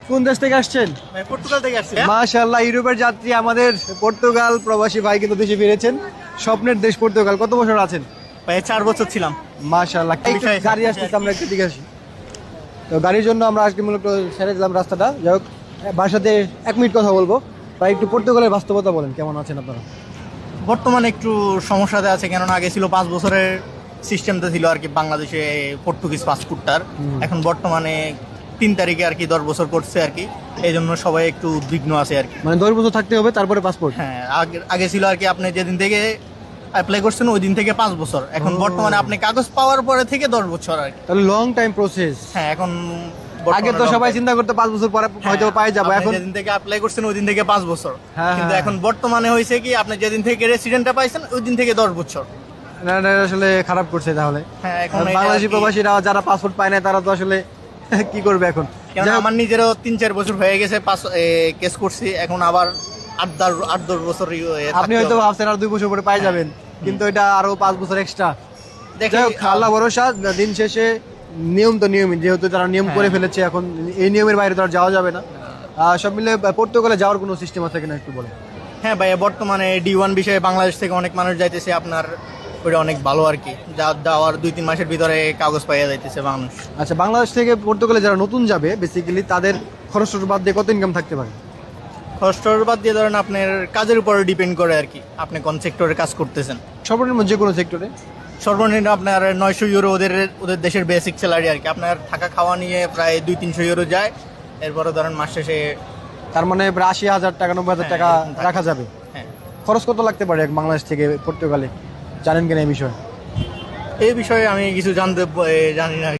কোন দেশ থেকে আসছেন? পর্তুগাল থেকে আসছে। মাশাআল্লাহ, ইউরোপের যাত্রী আমাদের পর্তুগাল প্রবাসী ভাই কিন্তু দেশে ফিরেছেন। স্বপ্নের দেশ পর্তুগাল। কত বছর আছেন? ভাই 4 বছর ছিলাম। মাশাআল্লাহ। বিষয় গাড়ি আসতেছে, আমরা একটু দিকে আসি। তো গাড়ির জন্য আমরা আজকে মূলত ছেড়ে দিলাম রাস্তাটা। যাই হোক, বাসাতে 1 মিনিট কথা বলবো। ভাই একটু পর্তুগালের বাস্তবতা বলেন, কেমন আছেন আপনারা? বর্তমানে একটু সমস্যাতে আছে, কেননা আগে ছিল 5 বছরের সিস্টেমটা ছিল আর কি বাংলাদেশে পর্তুগিজ পাসপোর্টটার। এখন বর্তমানে 3 তারিখে আর কি 10 বছর করছে আর কি, এই জন্য সবাই একটু উদ্বিগ্ন আছে আর কি। মানে 10 বছর থাকতে হবে তারপরে পাসপোর্ট? হ্যাঁ, আগে ছিল আর কি আপনি যেদিন থেকে অ্যাপ্লাই করছেন ওই দিন থেকে 5 বছর, এখন বর্তমানে আপনি কাগজ পাওয়ার পরে থেকে 10 বছর আর কি। তাহলে লং টাইম প্রসেস। হ্যাঁ, এখন আগে তো সবাই চিন্তা করতে 5 বছর পরে হয়তো পাই যাবো, এখন যেদিন থেকে অ্যাপ্লাই করছেন ওই দিন থেকে 5 বছর, হ্যাঁ, কিন্তু হ্যাঁ। এখন বর্তমানে হয়েছে কি আপনি যেদিন থেকে রেসিডেন্টটা পাইছেন ওই দিন থেকে 10 বছর। না, না, আসলে খারাপ করছে তাহলে। হ্যাঁ, এখন আর এটা বাংলাদেশি আর কি- প্রবাসীরা যারা পাসপোর্ট পায় না তারা তো আসলে কি করবে এখন? কেন যাই হোক, আমার নিজেরও 3-4 বছর হয়ে গেছে কেস করছি, এখন আবার 8-10 বছর আপনি হয়তো ভাবছেন আর 2 বছর পরে পাই যাবেন, কিন্তু এটা আরো 5 বছর এক্সট্রা। দেখি যাই হোক, আল্লাহ ভরসা। দিন শেষে নিয়ম তো নিয়মই, যেহেতু তারা নিয়ম করে ফেলেছে, এখন এই নিয়মের বাইরে তো আর যাওয়া যাবে না। সব মিলে পর্তুগালে যাওয়ার কোনো সিস্টেম আছে কিনা একটু বলেন। হ্যাঁ ভাই, বর্তমানে D1 বিষয়ে বাংলাদেশ থেকে অনেক মানুষ যাইতেছে, আপনার ওইটা অনেক ভালো আর কি, যাওয়ার 2-3 মাসের ভিতরে কাগজ পাইয়া যাইতেছে মানুষ। আচ্ছা, বাংলাদেশ থেকে পর্তুগালে যারা নতুন যাবে বেসিক্যালি তাদের খরচ বাদ দিয়ে কত ইনকাম থাকতে পারে? খরচ বাদ দিয়ে ধরেন আপনার কাজের উপর ডিপেন্ড করে আর কি, আপনি কোন সেক্টরে কাজ করতেছেন। সর্বনিম্ন যে কোনো সেক্টরে? সর্বনিম্ন আপনার 900 ইউরো ওদের দেশের বেসিক স্যালারি আর কি, আপনার থাকা খাওয়া নিয়ে প্রায় 200-300 ইউরো যায়। এরপরে ধরেন মাস শেষে তার মানে প্রায় 80,000 টাকা 90,000 টাকা এরকম থাকে। রাখা যাবে। হ্যাঁ, খরচ কত লাগতে পারে বাংলাদেশ থেকে পর্তুগালে, জানেন কিনা এই বিষয়ে? এই বিষয়ে আমি কিছু জানি না।